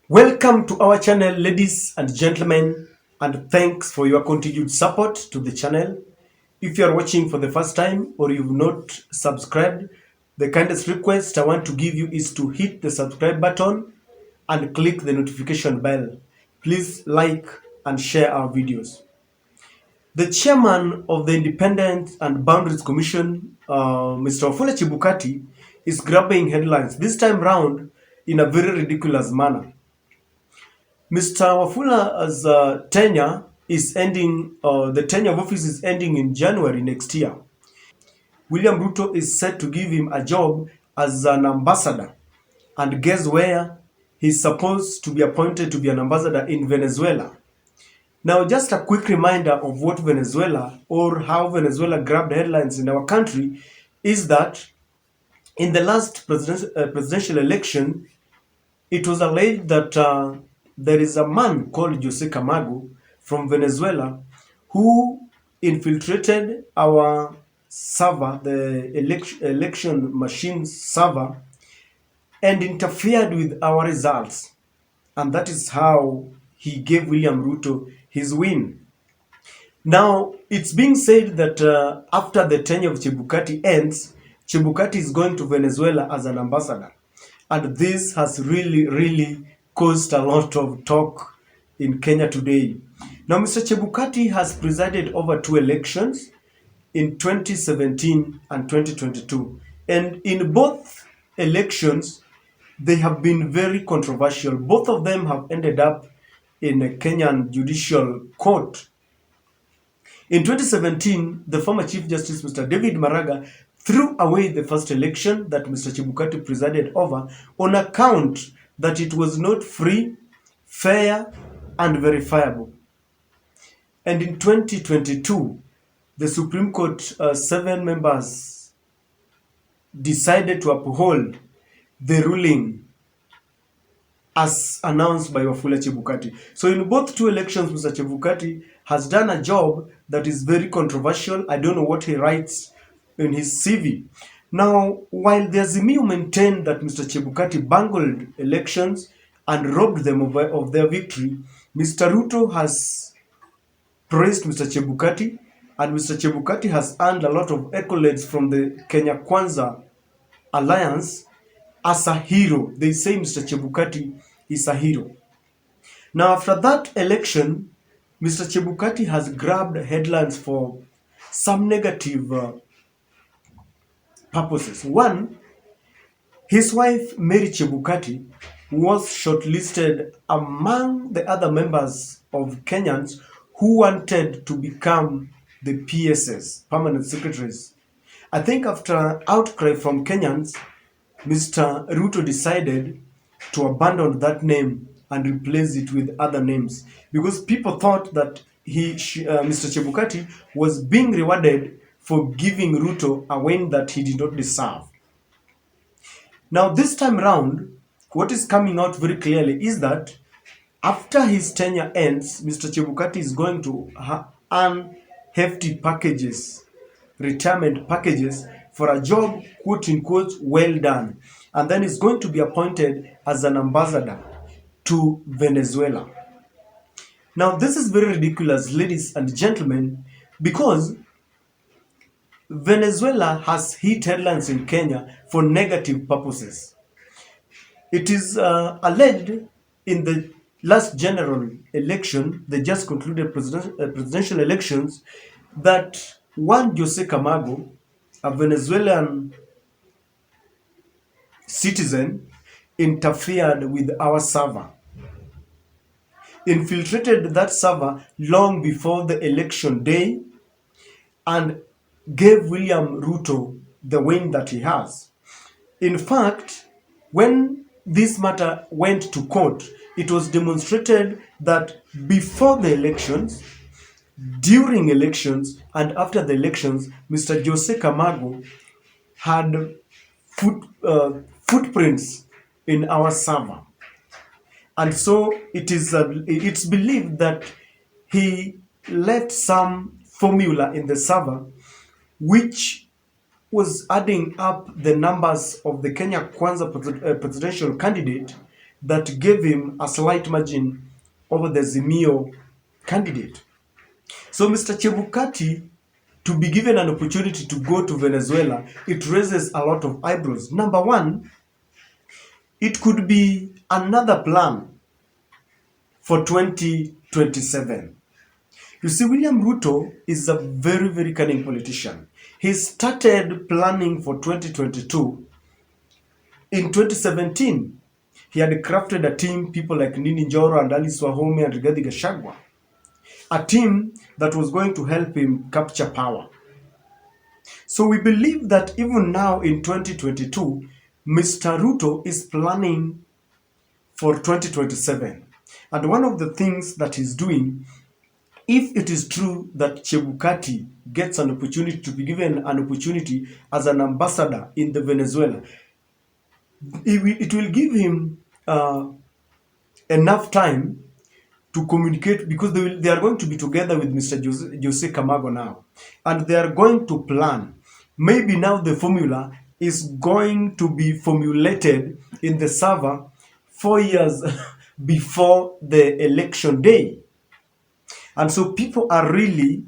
Welcome to our channel, ladies and gentlemen, and thanks for your continued support to the channel. If you are watching for the first time or you've not subscribed, the kindest request I want to give you is to hit the subscribe button and click the notification bell. Please like and share our videos. The chairman of the Independence and Boundaries Commission, Mr. Wafula Chebukati, is grabbing headlines, this time round in a very ridiculous manner. Mr. Wafula's tenure is ending, the tenure of office is ending in January next year. William Ruto is set to give him a job as an ambassador. And guess where? He's supposed to be appointed to be an ambassador in Venezuela. Now, just a quick reminder of what Venezuela or how Venezuela grabbed headlines in our country is that in the last presidential election, it was alleged that there is a man called Jose Camargo from Venezuela who infiltrated our server, the election machine server, and interfered with our results. And that is how he gave William Ruto his win. Now, it's being said that after the tenure of Chebukati ends, Chebukati is going to Venezuela as an ambassador. And this has really caused a lot of talk in Kenya today. Now, Mr. Chebukati has presided over two elections in 2017 and 2022. And in both elections, they have been very controversial. Both of them have ended up in a Kenyan judicial court. In 2017, the former Chief Justice, Mr. David Maraga, threw away the first election that Mr. Chebukati presided over on account that it was not free, fair, and verifiable. And in 2022, the Supreme Court, 7 members, decided to uphold the ruling as announced by Wafula Chebukati. So in both two elections, Mr. Chebukati has done a job that is very controversial. I don't know what he writes in his CV. Now, while the Azimio maintained that Mr. Chebukati bungled elections and robbed them of their victory, Mr. Ruto has praised Mr. Chebukati, and Mr. Chebukati has earned a lot of accolades from the Kenya Kwanza Alliance as a hero. They say Mr. Chebukati is a hero. Now, after that election, Mr. Chebukati has grabbed headlines for some negative purposes. One, his wife, Mary Chebukati, was shortlisted among the other members of Kenyans who wanted to become the PSS, permanent secretaries. I think after outcry from Kenyans, Mr. Ruto decided to abandon that name and replace it with other names because people thought that Mr. Chebukati was being rewarded for giving Ruto a win that he did not deserve. Now, this time round, what is coming out very clearly is that after his tenure ends, Mr. Chebukati is going to earn hefty packages, retirement packages, for a job, quote unquote, well done. And then he's going to be appointed as an ambassador to Venezuela. Now, this is very ridiculous, ladies and gentlemen, because Venezuela has hit headlines in Kenya for negative purposes. It is alleged in the last general election, the just concluded presidential elections, that one Jose Camargo, a Venezuelan citizen, interfered with our server, infiltrated that server long before the election day, and gave William Ruto the win that he has. In fact, when this matter went to court, it was demonstrated that before the elections, during elections, and after the elections, Mr. Jose Camargo had footprints in our server. And so it's believed that he left some formula in the server which was adding up the numbers of the Kenya Kwanza presidential candidate that gave him a slight margin over the Zimio candidate. So Mr. Chebukati, to be given an opportunity to go to Venezuela, it raises a lot of eyebrows. Number one, it could be another plan for 2027. You see, William Ruto is a very, very cunning politician. He started planning for 2022 in 2017. He had crafted a team, people like Nini Njoro and Alice Wahome and Rigathi Gachagua, a team that was going to help him capture power. So we believe that even now in 2022, Mr. Ruto is planning for 2027. And one of the things that he's doing, if it is true that Chebukati gets an opportunity to be given an opportunity as an ambassador in the Venezuela, it will give him enough time to communicate, because they are going to be together with Mr. Jose Camago now, and they are going to plan. Maybe now the formula is going to be formulated in the server 4 years before the election day. And so people are really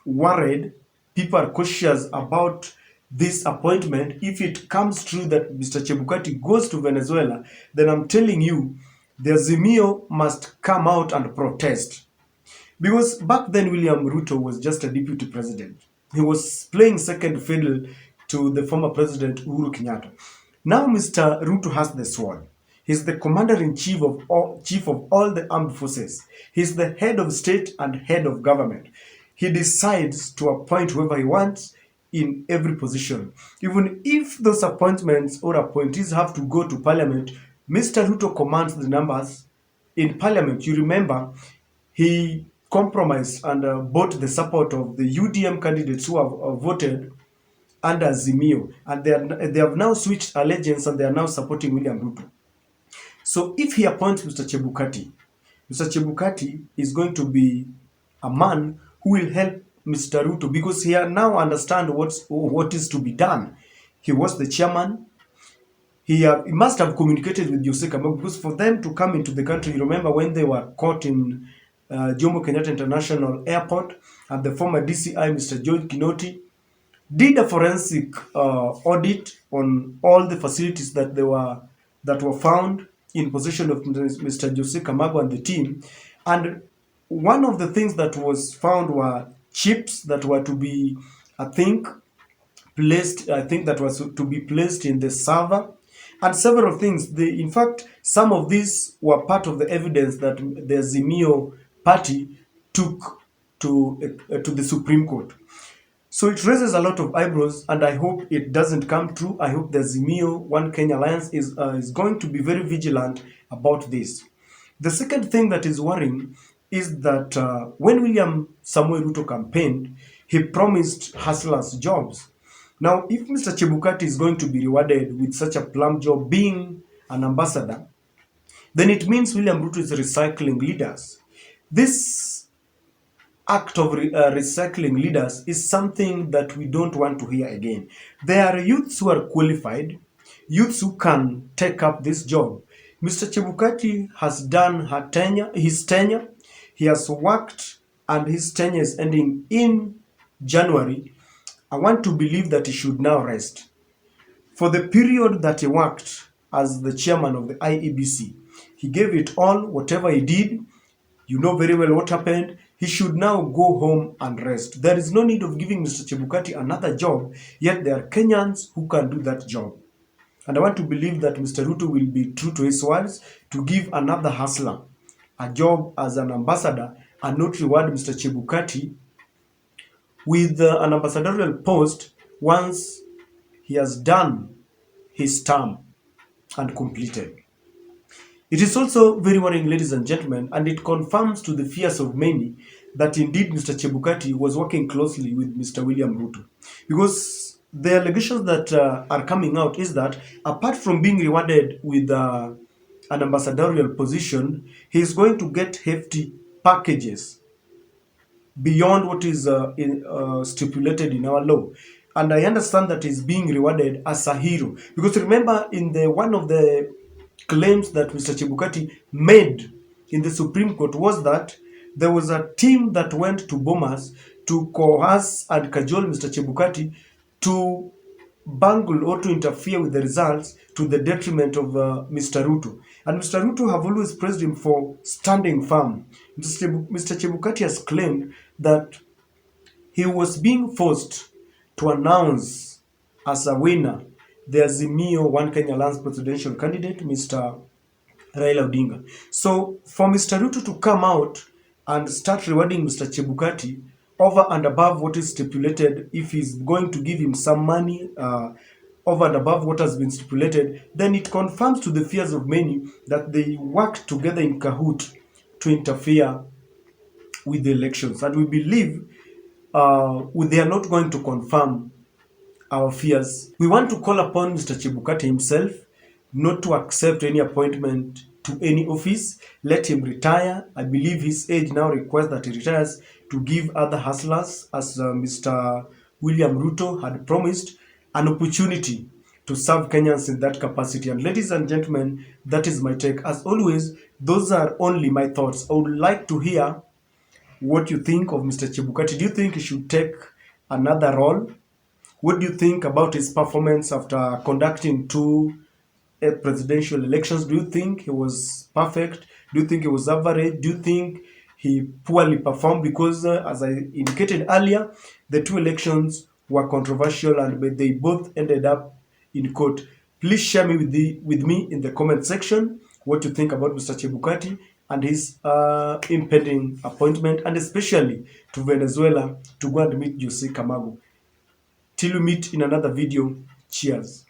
worried, people are cautious about this appointment. If it comes true that Mr. Chebukati goes to Venezuela, then I'm telling you, the Azimio must come out and protest. Because back then, William Ruto was just a deputy president. He was playing second fiddle to the former president Uhuru Kenyatta. Now, Mr. Ruto has the sword. He's the commander-in-chief chief of all the armed forces. He's the head of state and head of government. He decides to appoint whoever he wants in every position. Even if those appointments or appointees have to go to parliament, Mr. Ruto commands the numbers in parliament. You remember, he compromised and bought the support of the UDM candidates who have voted under Zimio, and they have now switched allegiance and they are now supporting William Ruto. So if he appoints Mr. Chebukati is going to be a man who will help Mr. Ruto, because he now understands what is to be done. He was the chairman. He must have communicated with Jose Camago, because for them to come into the country, you remember when they were caught in Jomo Kenyatta International Airport, and the former DCI, Mr. George Kinoti, did a forensic audit on all the facilities that were found in possession of Mr. Jose Camago and the team. And one of the things that was found were chips that were to be, I think that was to be placed in the server, and several things. In fact, some of these were part of the evidence that the Zimio party took to the Supreme Court. So it raises a lot of eyebrows, and I hope it doesn't come true. I hope the Zimio One Kenya Alliance is going to be very vigilant about this. The second thing that is worrying is that when William Samuel Ruto campaigned, he promised hustlers jobs. Now, if Mr. Chebukati is going to be rewarded with such a plum job being an ambassador, then it means William Ruto is recycling leaders. This act of recycling leaders is something that we don't want to hear again. There are youths who are qualified, youths who can take up this job. Mr. Chebukati has done his tenure. He has worked, and his tenure is ending in January. I want to believe that he should now rest. For the period that he worked as the chairman of the Iebc, he gave it all, whatever he did. You know very well what happened. He should now go home and rest. There is no need of giving Mr. Chebukati another job, yet there are Kenyans who can do that job. And I want to believe that Mr. Ruto will be true to his words to give another hustler a job as an ambassador and not reward Mr. Chebukati with an ambassadorial post once he has done his term and completed. It is also very worrying, ladies and gentlemen, and it confirms to the fears of many that indeed Mr. Chebukati was working closely with Mr. William Ruto. Because the allegations that are coming out is that apart from being rewarded with an ambassadorial position, he is going to get hefty packages beyond what is stipulated in our law. And I understand that he's being rewarded as a hero. Because remember, in one of the claims that Mr. Chebukati made in the Supreme Court was that there was a team that went to Bomas to coerce and cajole Mr. Chebukati to bungle or to interfere with the results to the detriment of Mr. Ruto. And Mr. Ruto have always praised him for standing firm. Mr. Chebukati has claimed that he was being forced to announce as a winner the Azimio One Kenya Alliance presidential candidate, Mr. Raila Odinga. So for Mr. Ruto to come out and start rewarding Mr. Chebukati over and above what is stipulated, if he's going to give him some money over and above what has been stipulated, then it confirms to the fears of many that they work together in cahoot to interfere with the elections. And we believe they are not going to confirm our fears. We want to call upon Mr. Chebukati himself not to accept any appointment to any office. Let him retire. I believe his age now requires that he retires to give other hustlers, as Mr. William Ruto had promised, an opportunity to serve Kenyans in that capacity. And ladies and gentlemen, that is my take. As always, those are only my thoughts. I would like to hear what you think of Mr. Chebukati. Do you think he should take another role? What do you think about his performance after conducting two presidential elections? Do you think he was perfect? Do you think he was average? Do you think he poorly performed? Because as I indicated earlier, the two elections were controversial and they both ended up in court. Please share me with me in the comment section what you think about Mr. Chebukati and his impending appointment, and especially to Venezuela to go and meet Jose Camargo. Till we meet in another video, cheers.